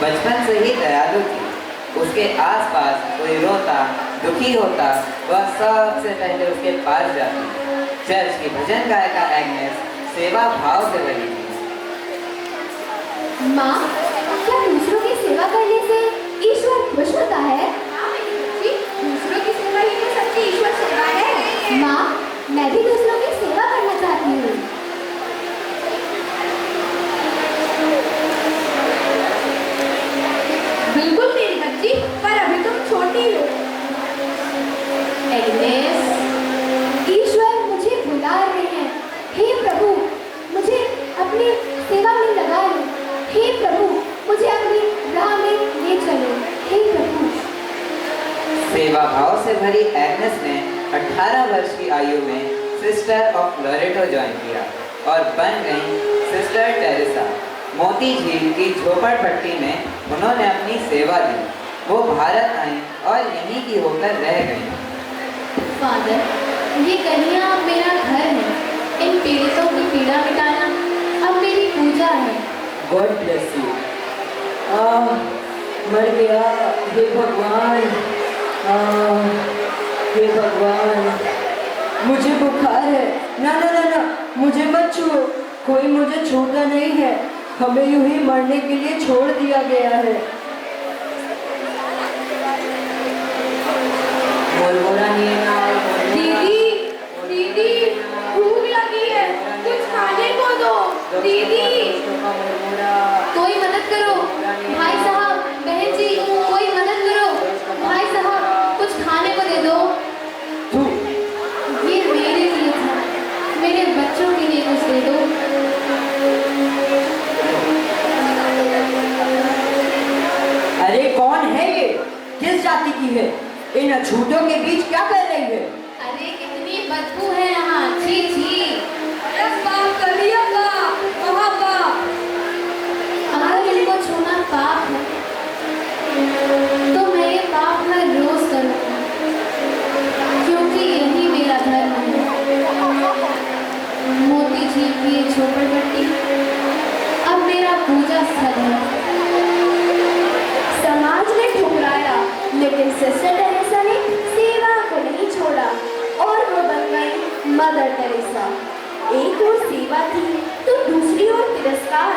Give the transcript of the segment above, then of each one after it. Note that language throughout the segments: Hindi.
बचपन से ही दयालु थी। उसके आसपास कोई रोता दुखी होता वह सबसे पहले उसके पास जाती। चर्च की भजन गायिका एग्नेस सेवा भाव से भरी थी। माँ, क्या दूसरों की सेवा करने से ईश्वर खुश होता है? दूसरों की सेवा ही तो सच्ची ईश्वर सेवा है। माँ, मैं भी दूसरों की सेवा करना चाहती हूँ। बिल्कुल मेरी बच्ची, पर अभी तुम छोटी हो। एग्नेस, ईश्वर मुझे बुला रहे हैं। हे प्रभु, मुझे अपनी सेवा में लगा लो। हे प्रभु, मुझे अपनी राह में ले चलो। हे प्रभु। सेवा भाव से भरी एग्नेस ने 18 वर्ष की आयु में सिस्टर ऑफ लोरेटो ज्वाइन किया और बन गई सिस्टर टेरेसा। मोती झील की झोपड़पट्टी में उन्होंने अपनी सेवा दी। वो भारत आई और यहीं की होकर रह गई। फादर, ये कन्या मेरा घर है। इन पीड़ितों की पीड़ा मिटाना अब मेरी पूजा है। God bless you. मर गया। हे भगवान, हे भगवान, मुझे बुखार है। ना ना ना ना, मुझे मत छुओ। कोई मुझे छूता नहीं है। हमें यूं ही मरने के लिए छोड़ दिया गया है। दीदी, दीदी, भूख लगी है, कुछ खाने को दो। दीदी, कोई मदद करो। भाई साहब, बहन जी, कोई मदद करो। भाई साहब, कुछ खाने को दे दो। ये मेरे लिए था। मेरे बच्चों के लिए कुछ दे दो। अरे कौन है ये? किस जाति की है? इन अछूतों के बीच क्या कर रही है? अरे कितनी बदबू है यहाँ। छी छी। पाप कर दिया पाप, महापाप। अगर इनको छूना पाप है तो मैं ये पाप हर रोज करूँगा, क्योंकि यही मेरा धर्म है। मोती झील की ये झोपड़पट्टी अब मेरा पूजा स्थल है। समाज ने ठुकराया, लेकिन सिस्टर टेरेसा ने सेवा को नहीं छोड़ा और वो बन गई मदर टेरेसा। एक ओर सेवा थी तो दूसरी ओर तिरस्कार।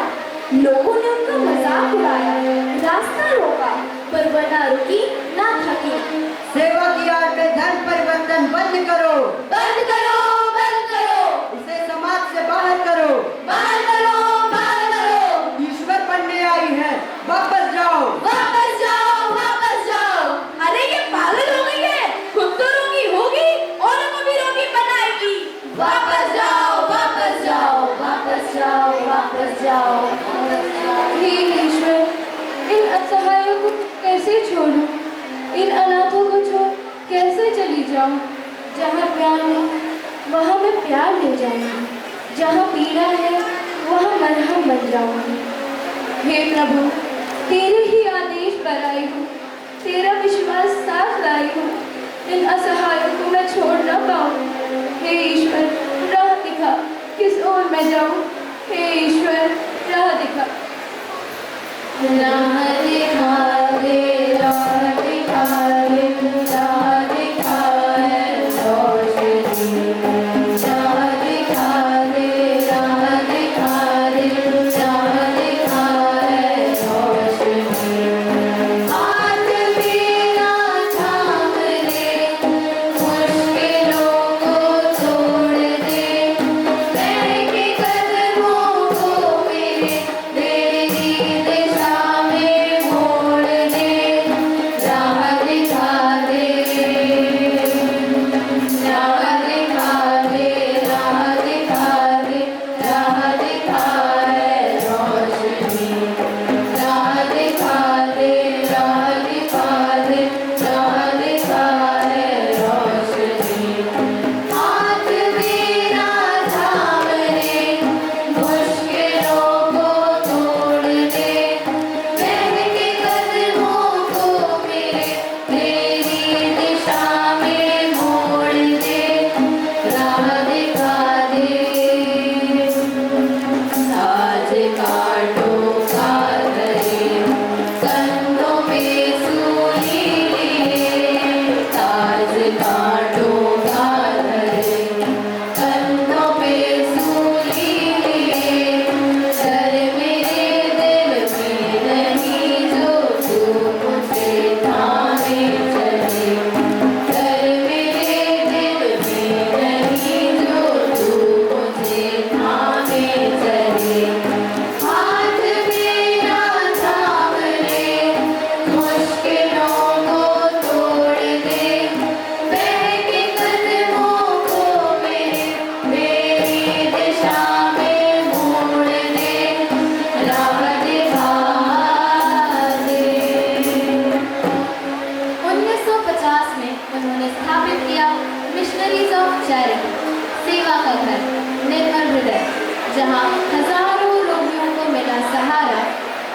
लोगों ने उनका मजाक उड़ाया, रास्ता रोका, पर वह ना रुकी ना थकी। सेवा की आड़ में धर्म परिवर्तन बंद करो। बंद करो, बंद करो, इसे समाज से बाहर करो। बाहर करो, बाहर करो। ईश्वर बनने आई है, वापस जाओ। वापस जाओ, वापस जाओ। अरे ये पागल हो गई है, खुद तो रोगी होगी और को भी रोगी बनाएगी। वापस जाओ, वापस जाओ, वापस जाओ, वापस जाओ। हे ईश्वर, इन असहायों को कैसे छोड़ूं? इन अनाथों को छोड़ कैसे चली जाऊं? जहाँ प्यार है वहाँ मैं प्यार ले जाऊंगी, जहाँ पीड़ा है वहाँ मरहम बन जाऊंगी। हे प्रभु, तेरे ही आदेश पर आई हूँ, तेरा विश्वास साथ लाई हूँ। इन असहायों को मैं छोड़ न पाऊँ। हे ईश्वर, राह दिखा, किस ओर मैं जाऊँ? हे ईश्वर, राह दिखा। राह दिखा दे, राह दिखा दे, राह दिखा है रोशनी। राह दिखा दे, राह दिखा दे, राह दिखा है रोशनी। हाथ मेरा थाम ले, मुश्किलों को तोड़ दे, बहके कदमों को मेरे तेरी दिशा में मोड़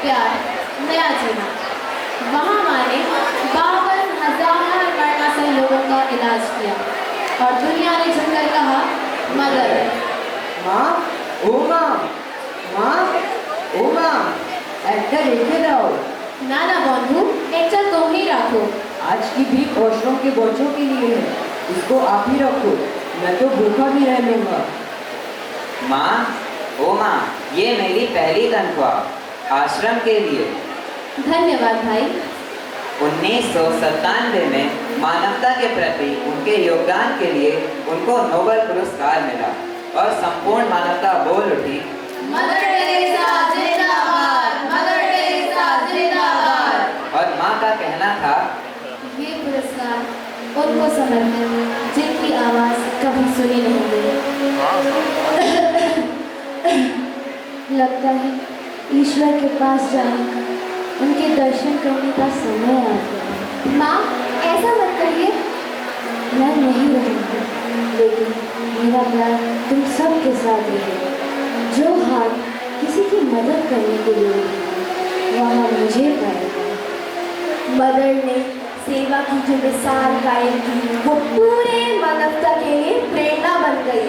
प्यार, नया जीना। वहाँ माँ ने 52,000 मरणासन्न लोगों का इलाज किया और दुनिया ने झुककर कहा, मदर। माँ, ओ माँ, माँ, ओ माँ, একটা রেখে দাও। ना ना बंधु, একটা तुम ही रखो। आज की भीख वॉशरूम के बच्चों के लिए है, इसको आप ही रखो, मैं तो भूखा भी रह लूंगा। माँ, ओ माँ, ये मेरी पहली तनख्वाह आश्रम के लिए। धन्यवाद भाई। 1997 में मानवता के प्रति उनके योगदान के लिए उनको नोबेल पुरस्कार मिला और संपूर्ण मानवता बोल उठी, मदर टेरेसा जिंदाबाद, मदर टेरेसा जिंदाबाद। और माँ का कहना था, ये पुरस्कार उनको समर्पित जिनकी आवाज़ कभी सुनी नहीं गई। लगता है ईश्वर के पास जाने का, उनके दर्शन करने का समय आ गया। माँ, ऐसा मत कहिए। मैं नहीं रहूँगी, लेकिन मेरा प्यार तुम सबके साथ रहेगा। जो हाथ किसी की मदद करने के लिए उठाए, वहाँ मुझे पाएगा। मदर ने सेवा की जो मिसाल कायम की, वो पूरे मानवता के लिए प्रेरणा बन गई।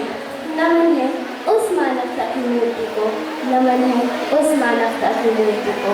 नमन है उस मानवता की मूर्ति को, नमन है उस मानवता की मूर्ति को।